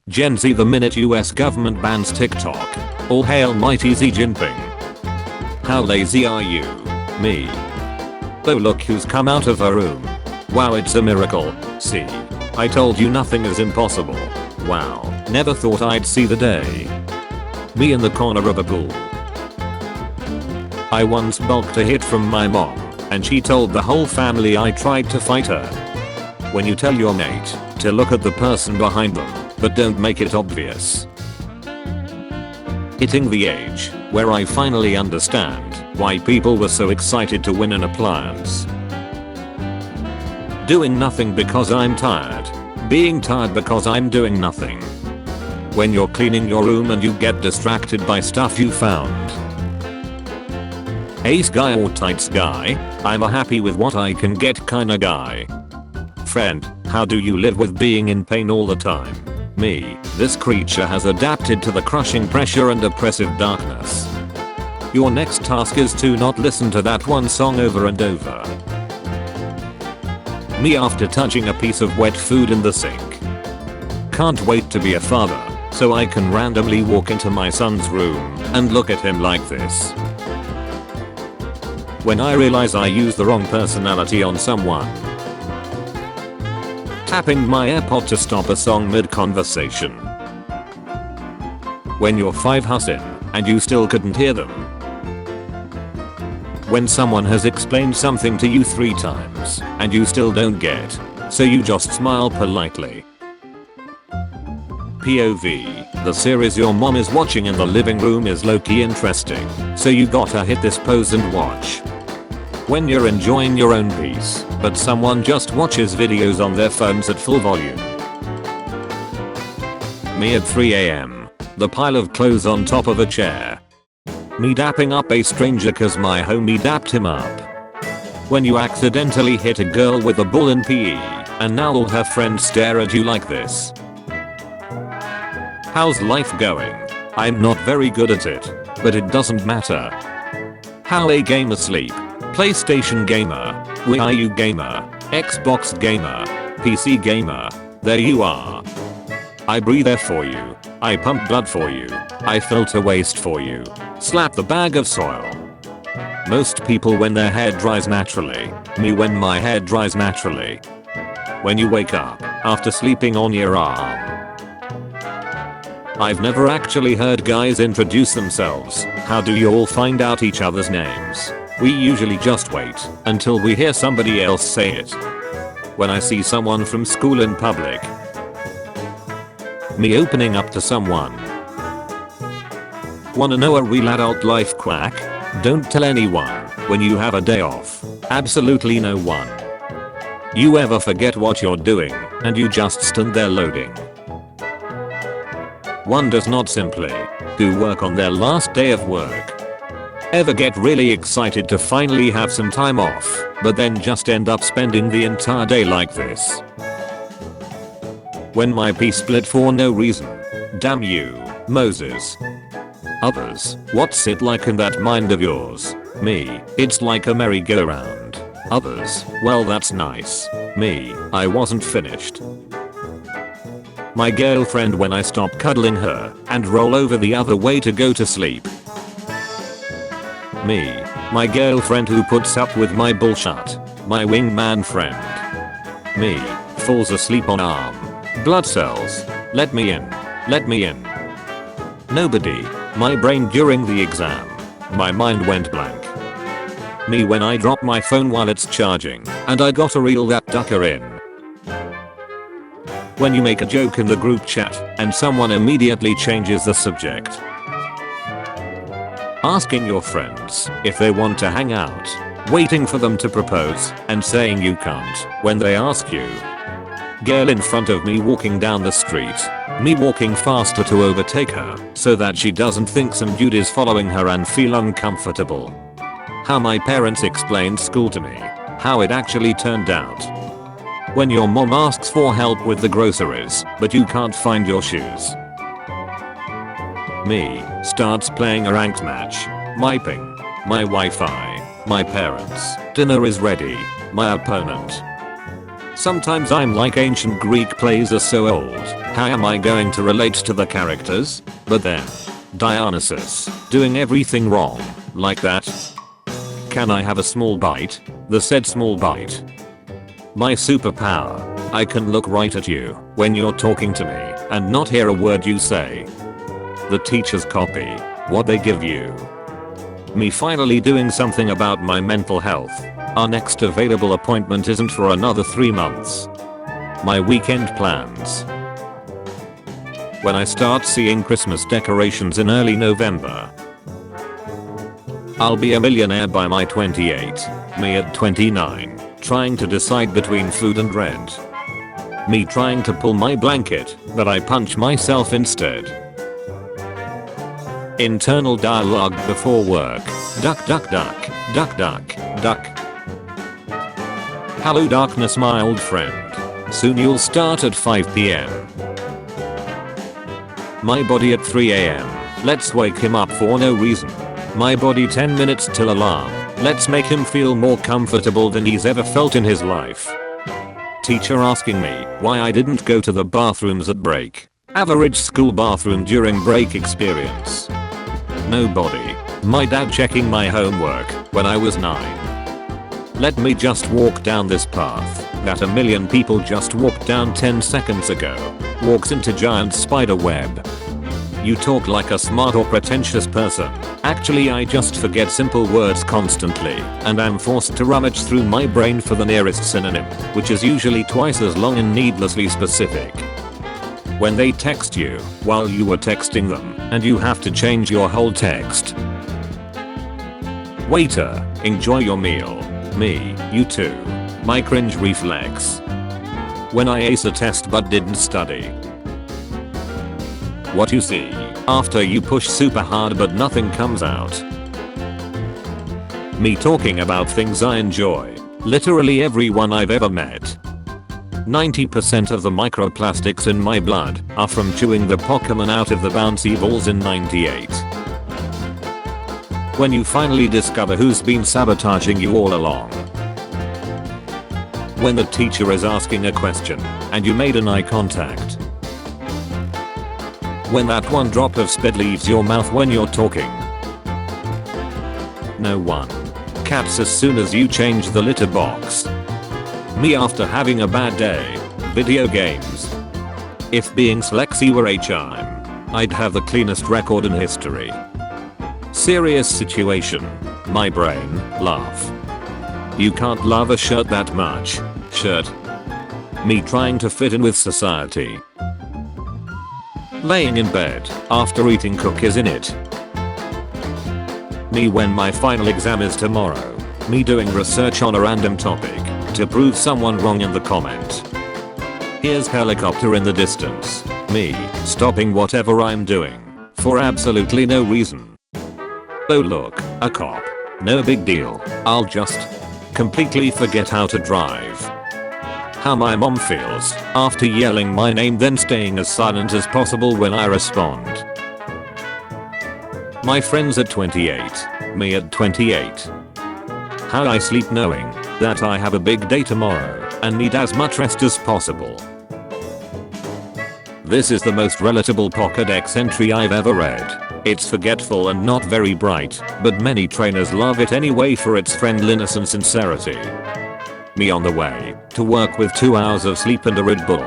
Gen Z the minute US government bans TikTok. All hail mighty Xi Jinping. How lazy are you? Me. Oh look who's come out of her room. Wow, it's a miracle. See. I told you nothing is impossible. Wow, never thought I'd see the day. Me in the corner of a pool. I once bulked a hit from my mom, and she told the whole family I tried to fight her. When you tell your mate to look at the person behind them, but don't make it obvious. Hitting the age where I finally understand why people were so excited to win an appliance. Doing nothing because I'm tired. Being tired because I'm doing nothing. When you're cleaning your room and you get distracted by stuff you found. Ace guy or tights guy, I'm a happy with what I can get kinda guy. Friend, how do you live with being in pain all the time? Me, this creature has adapted to the crushing pressure and oppressive darkness. Your next task is to not listen to that one song over and over. Me after touching a piece of wet food in the sink. Can't wait to be a father, so I can randomly walk into my son's room and look at him like this. When I realize I use the wrong personality on someone. Tapping my AirPod to stop a song mid-conversation. When you're 5 hus in and you still couldn't hear them. When someone has explained something to you 3 times and you still don't get, so you just smile politely. POV, the series your mom is watching in the living room is low-key interesting, so you gotta hit this pause and watch. When you're enjoying your own piece, but someone just watches videos on their phones at full volume. Me at 3 AM. The pile of clothes on top of a chair. Me dapping up a stranger cause my homie dapped him up. When you accidentally hit a girl with a ball in PE, and now all her friends stare at you like this. How's life going? I'm not very good at it, but it doesn't matter. How a gamer sleep? PlayStation gamer, Wii U gamer, Xbox gamer, PC gamer, there you are. I breathe air for you. I pump blood for you. I filter waste for you. Slap the bag of soil. Most people when their hair dries naturally. Me when my hair dries naturally. When you wake up after sleeping on your arm. I've never actually heard guys introduce themselves. How do you all find out each other's names? We usually just wait until we hear somebody else say it. When I see someone from school in public. Me opening up to someone. Wanna know a real adult life quack? Don't tell anyone when you have a day off. Absolutely no one. You ever forget what you're doing and you just stand there loading. One does not simply do work on their last day of work. Ever get really excited to finally have some time off, but then just end up spending the entire day like this? When my pee split for no reason. Damn you, Moses. Others, what's it like in that mind of yours? Me, it's like a merry-go-round. Others, well that's nice. Me, I wasn't finished. My girlfriend when I stop cuddling her and roll over the other way to go to sleep. Me, my girlfriend who puts up with my bullshit. My wingman friend. Me, falls asleep on arm. Blood cells. Let me in. Let me in. Nobody. My brain during the exam. My mind went blank. Me when I drop my phone while it's charging and I gotta reel that ducker in. When you make a joke in the group chat and someone immediately changes the subject. Asking your friends if they want to hang out. Waiting for them to propose and saying you can't when they ask you. Girl in front of me walking down the street. Me walking faster to overtake her so that she doesn't think some dude is following her and feel uncomfortable. How my parents explained school to me. How it actually turned out. When your mom asks for help with the groceries but you can't find your shoes. Me starts playing a ranked match. My ping. My Wi-Fi. My parents. Dinner is ready. My opponent. Sometimes I'm like ancient Greek plays are so old, how am I going to relate to the characters? But then, Dionysus, doing everything wrong, like that. Can I have a small bite? The said small bite. My superpower, I can look right at you when you're talking to me and not hear a word you say. The teachers copy what they give you. Me finally doing something about my mental health. Our next available appointment isn't for another 3 months. My weekend plans. When I start seeing Christmas decorations in early November. I'll be a millionaire by my 28. Me at 29. Trying to decide between food and rent. Me trying to pull my blanket, but I punch myself instead. Internal dialogue before work. Duck duck duck, duck duck, duck. Hello darkness my old friend. Soon you'll start at 5 PM. My body at 3 AM. Let's wake him up for no reason. My body 10 minutes till alarm. Let's make him feel more comfortable than he's ever felt in his life. Teacher asking me why I didn't go to the bathrooms at break. Average school bathroom during break experience. Nobody. My dad checking my homework when I was 9. Let me just walk down this path that a million people just walked down 10 seconds ago. Walks into giant spider web. You talk like a smart or pretentious person. Actually I just forget simple words constantly and I'm forced to rummage through my brain for the nearest synonym, which is usually twice as long and needlessly specific. When they text you while you were texting them and you have to change your whole text. Waiter, enjoy your meal. Me, you too. My cringe reflex. When I ace a test but didn't study. What you see after you push super hard but nothing comes out. Me talking about things I enjoy. Literally everyone I've ever met. 90% of the microplastics in my blood are from chewing the Pokemon out of the bouncy balls in 98. When you finally discover who's been sabotaging you all along. When the teacher is asking a question and you made an eye contact. When that one drop of spit leaves your mouth when you're talking. No one. Cats as soon as you change the litter box. Me after having a bad day. Video games. If being Slexy were a chime, I'd have the cleanest record in history. Serious situation. My brain, laugh. You can't love a shirt that much. Shirt. Me trying to fit in with society. Laying in bed after eating cookies in it. Me when my final exam is tomorrow. Me doing research on a random topic to prove someone wrong in the comment. Here's helicopter in the distance. Me stopping whatever I'm doing for absolutely no reason. Oh look, a cop. No big deal. I'll just completely forget how to drive. How my mom feels after yelling my name then staying as silent as possible when I respond. My friends at 28. Me at 28. How I sleep knowing that I have a big day tomorrow and need as much rest as possible. This is the most relatable Pokédex entry I've ever read. It's forgetful and not very bright, but many trainers love it anyway for its friendliness and sincerity. Me on the way to work with 2 hours of sleep and a Red Bull.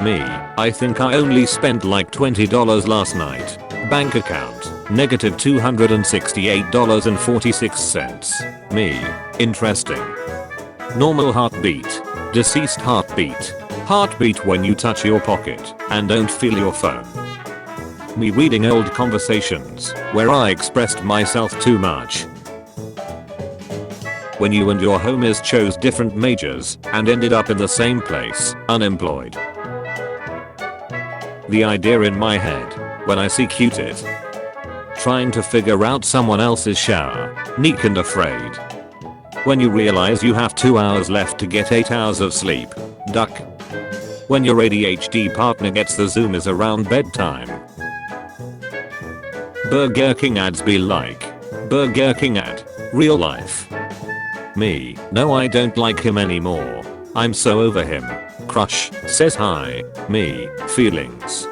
Me, I think I only spent like $20 last night. Bank account, negative $268.46. Me, interesting. Normal heartbeat, deceased heartbeat. Heartbeat when you touch your pocket and don't feel your phone. Me reading old conversations where I expressed myself too much. When you and your homies chose different majors and ended up in the same place, unemployed. The idea in my head when I see Q-Tit trying to figure out someone else's shower, neat and afraid. When you realize you have 2 hours left to get 8 hours of sleep, duck. When your ADHD partner gets the zoomies around bedtime. Burger King ads be like. Burger King ad. Real life. Me, no I don't like him anymore. I'm so over him. Crush, says hi. Me, feelings.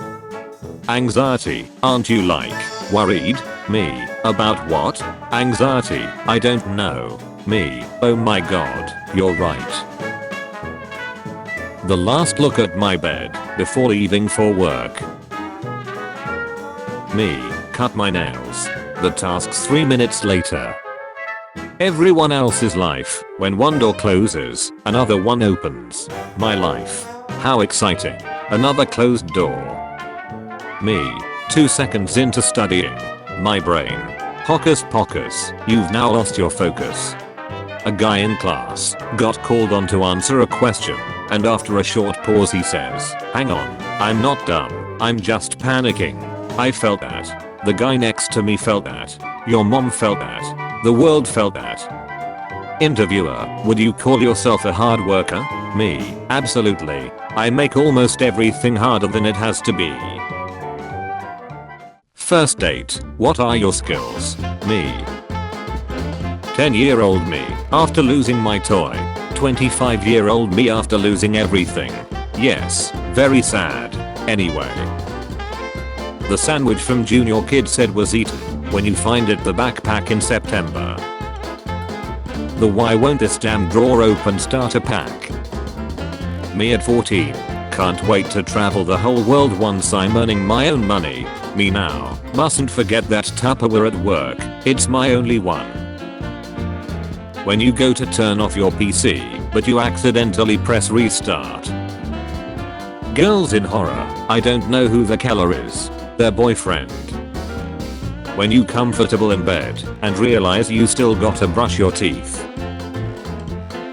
Anxiety, aren't you like, worried? Me, about what? Anxiety, I don't know. Me, oh my god, you're right. The last look at my bed before leaving for work. Me, cut my nails. The task's 3 minutes later. Everyone else's life, when one door closes, another one opens. My life. How exciting. Another closed door. Me, 2 seconds into studying. My brain. Hocus pocus, you've now lost your focus. A guy in class got called on to answer a question, and after a short pause he says, hang on, I'm not dumb, I'm just panicking. I felt that. The guy next to me felt that. Your mom felt that. The world felt that. Interviewer, would you call yourself a hard worker? Me, absolutely. I make almost everything harder than it has to be. First date, what are your skills? Me. 10-year-old me, after losing my toy. 25-year-old me after losing everything. Yes, very sad. Anyway. The sandwich from Junior Kid said was eaten when you find it the backpack in September. The why won't this damn drawer open starter pack? Me at 14. Can't wait to travel the whole world once I'm earning my own money. Me now. Mustn't forget that Tupperware at work. It's my only one. When you go to turn off your PC, but you accidentally press restart. Girls in horror. I don't know who the killer is. Their boyfriend. When you comfortable in bed and realize you still gotta brush your teeth.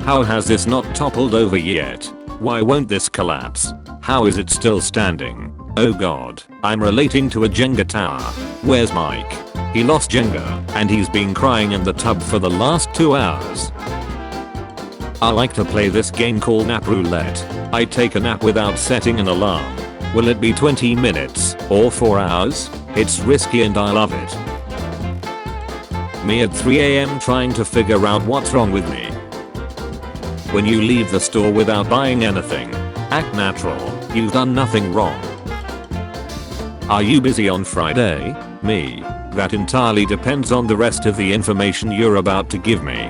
How has this not toppled over yet? Why won't this collapse? How is it still standing? Oh god, I'm relating to a Jenga tower. Where's Mike? He lost Jenga and he's been crying in the tub for the last 2 hours. I like to play this game called Nap Roulette. I take a nap without setting an alarm. Will it be 20 minutes or 4 hours? It's risky and I love it. Me at 3 AM trying to figure out what's wrong with me. When you leave the store without buying anything, act natural, you've done nothing wrong. Are you busy on Friday? Me. That entirely depends on the rest of the information you're about to give me.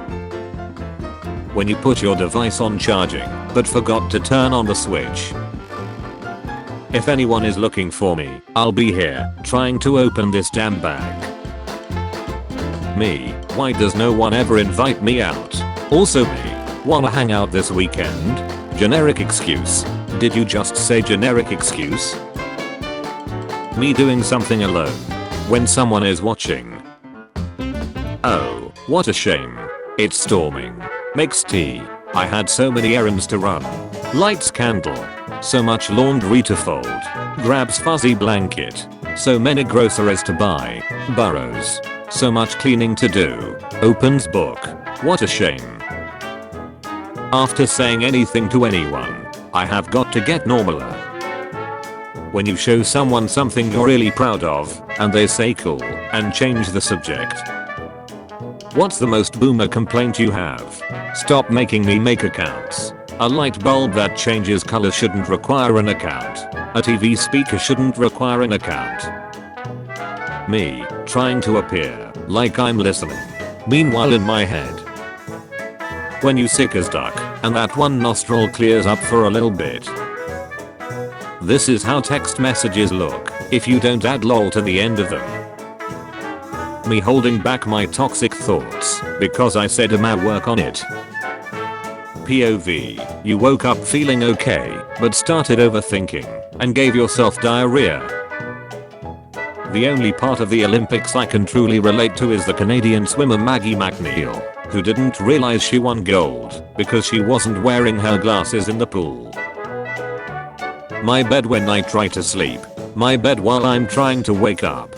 When you put your device on charging, but forgot to turn on the switch. If anyone is looking for me, I'll be here, trying to open this damn bag. Me, why does no one ever invite me out? Also me, wanna hang out this weekend? Generic excuse. Did you just say generic excuse? Me doing something alone. When someone is watching. Oh, what a shame. It's storming. Makes tea. I had so many errands to run. Lights candle. So much laundry to fold. Grabs fuzzy blanket. So many groceries to buy. Burrows. So much cleaning to do. Opens book. What a shame. After saying anything to anyone, I have got to get normaler. When you show someone something you're really proud of, and they say cool, and change the subject. What's the most boomer complaint you have? Stop making me make accounts. A light bulb that changes color shouldn't require an account. A TV speaker shouldn't require an account. Me, trying to appear like I'm listening. Meanwhile in my head. When you sick as duck, and that one nostril clears up for a little bit. This is how text messages look if you don't add lol to the end of them. Me holding back my toxic thoughts because I said I'm at work on it. POV, you woke up feeling okay, but started overthinking and gave yourself diarrhea. The only part of the Olympics I can truly relate to is the Canadian swimmer Maggie McNeil, who didn't realize she won gold because she wasn't wearing her glasses in the pool. My bed when I try to sleep. My bed while I'm trying to wake up.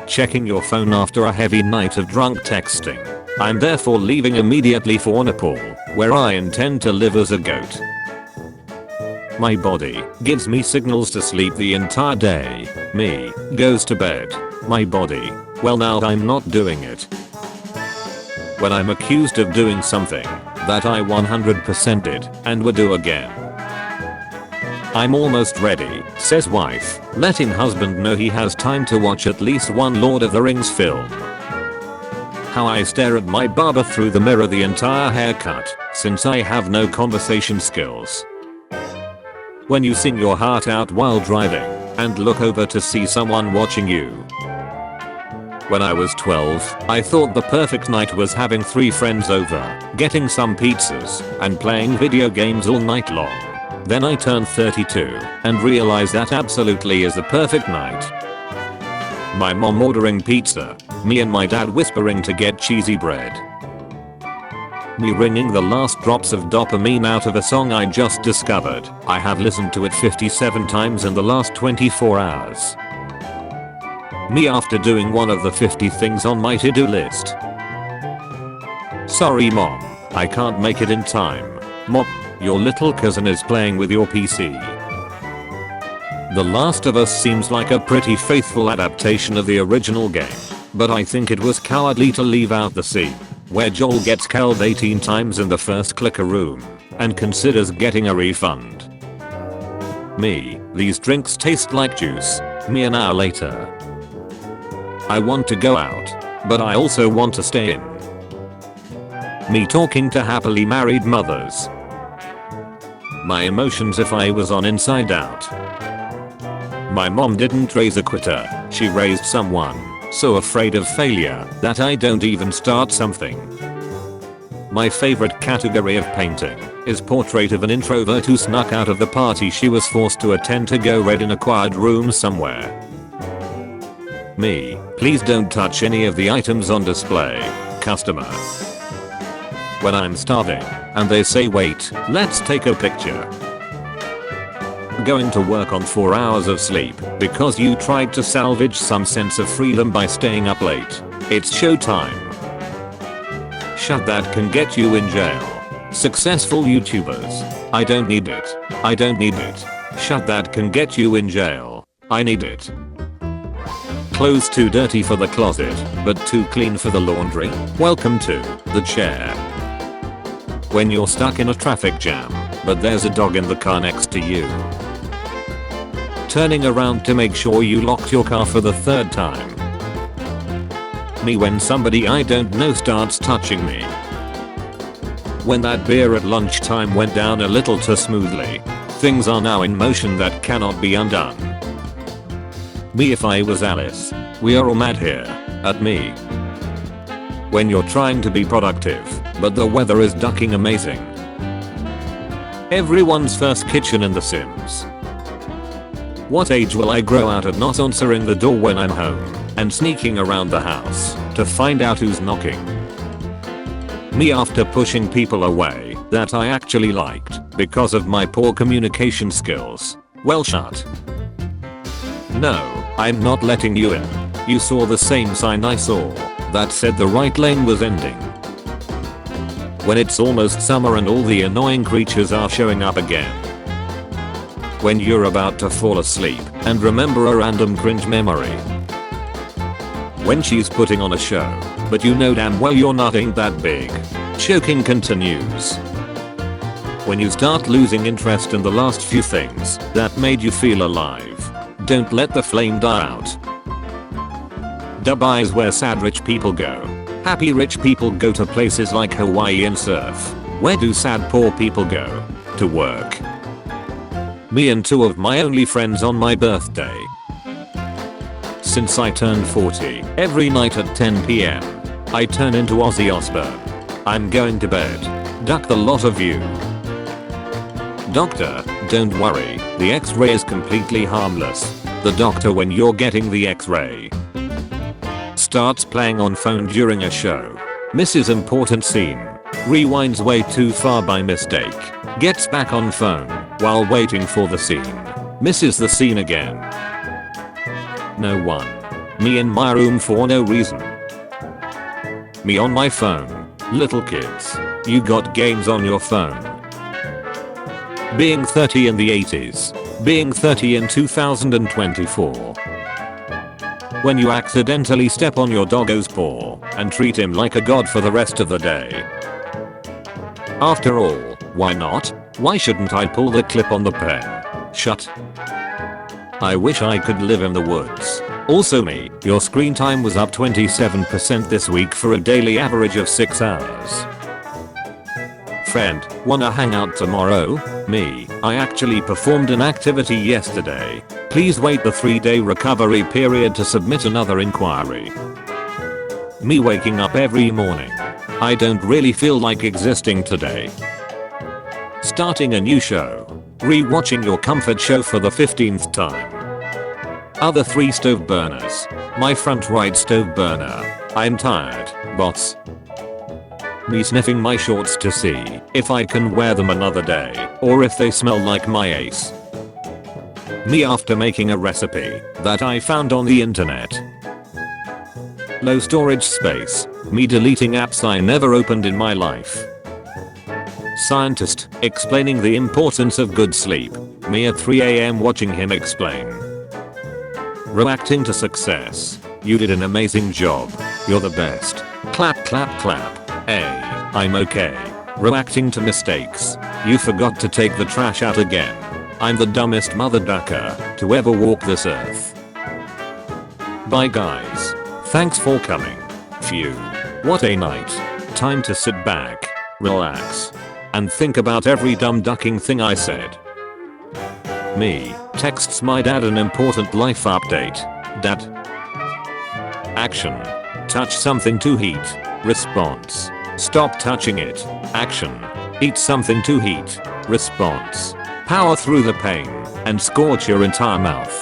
Checking your phone after a heavy night of drunk texting. I'm therefore leaving immediately for Nepal, where I intend to live as a goat. My body gives me signals to sleep the entire day. Me goes to bed. My body, well now I'm not doing it. when I'm accused of doing something that I 100% did and would do again. I'm almost ready, says wife, letting husband know he has time to watch at least one Lord of the Rings film. How I stare at my barber through the mirror the entire haircut, since I have no conversation skills. When you sing your heart out while driving and look over to see someone watching you. When I was 12, I thought the perfect night was having 3 friends over, getting some pizzas, and playing video games all night long. Then I turned 32 and realized that absolutely is the perfect night. My mom ordering pizza, me and my dad whispering to get cheesy bread. Me wringing the last drops of dopamine out of a song I just discovered. I have listened to it 57 times in the last 24 hours. Me after doing one of the 50 things on my to-do list. Sorry mom, I can't make it in time. Mom, your little cousin is playing with your PC. The Last of Us seems like a pretty faithful adaptation of the original game, but I think it was cowardly to leave out the scene where Joel gets killed 18 times in the first clicker room and considers getting a refund. Me, these drinks taste like juice. Me an hour later. I want to go out, but I also want to stay in. Me talking to happily married mothers. My emotions if I was on Inside Out. My mom didn't raise a quitter, she raised someone so afraid of failure that I don't even start something. My favorite category of painting is portrait of an introvert who snuck out of the party she was forced to attend to go read in a quiet room somewhere. Me, please don't touch any of the items on display, customer. When I'm starving and they say wait, let's take a picture. Going to work on 4 hours of sleep because you tried to salvage some sense of freedom by staying up late. It's showtime. Shut that can get you in jail. Successful YouTubers. I don't need it. I don't need it. Shut that can get you in jail. I need it. Clothes too dirty for the closet, but too clean for the laundry. Welcome to the chair. When you're stuck in a traffic jam, but there's a dog in the car next to you. Turning around to make sure you locked your car for the 3rd time. Me when somebody I don't know starts touching me. When that beer at lunchtime went down a little too smoothly. Things are now in motion that cannot be undone. Me if I was Alice. We are all mad here. At me. When you're trying to be productive, but the weather is ducking amazing. Everyone's first kitchen in The Sims. What age will I grow out of not answering the door when I'm home and sneaking around the house to find out who's knocking? Me after pushing people away that I actually liked because of my poor communication skills. Well shut. No, I'm not letting you in. You saw the same sign I saw that said the right lane was ending. When it's almost summer and all the annoying creatures are showing up again. When you're about to fall asleep and remember a random cringe memory. When she's putting on a show, but you know damn well you're not ain't that big. Choking continues. When you start losing interest in the last few things that made you feel alive. Don't let the flame die out. Dubai is where sad rich people go. Happy rich people go to places like Hawaii and surf. Where do sad poor people go? To work. Me and 2 of my only friends on my birthday. Since I turned 40, every night at 10 PM, I turn into Ozzy Osbourne. I'm going to bed. Duck the lot of you. Doctor, don't worry, the X-ray is completely harmless. The doctor when you're getting the X-ray. Starts playing on phone during a show. Misses important scene. Rewinds way too far by mistake. Gets back on phone while waiting for the scene. Misses the scene again. No one. Me in my room for no reason. Me on my phone. Little kids. You got games on your phone. Being 30 in the 80s. Being 30 in 2024. When you accidentally step on your doggo's paw and treat him like a god for the rest of the day. After all, why not? Why shouldn't I pull the clip on the pen? Shut. I wish I could live in the woods. Also me, your screen time was up 27% this week for a daily average of 6 hours. Friend, wanna hang out tomorrow? Me, I actually performed an activity yesterday. Please wait the 3-day recovery period to submit another inquiry. Me waking up every morning. I don't really feel like existing today. Starting a new show. Re-watching your comfort show for the 15th time. Other 3 stove burners. My front right stove burner. I'm tired, boss. Me sniffing my shorts to see if I can wear them another day or if they smell like my ace. Me after making a recipe that I found on the internet. Low storage space. Me deleting apps I never opened in my life. Scientist explaining the importance of good sleep. Me at 3 AM watching him explain. Reacting to success. You did an amazing job. You're the best. Clap clap clap. Hey, I'm okay. Reacting to mistakes. You forgot to take the trash out again. I'm the dumbest mother ducker to ever walk this earth. Bye guys. Thanks for coming. Phew. What a night. Time to sit back, relax, and think about every dumb ducking thing I said. Me texts my dad an important life update. Dad. Action. Touch something to heat. Response. Stop touching it. Action. Eat something to heat. Response. Power through the pain and scorch your entire mouth.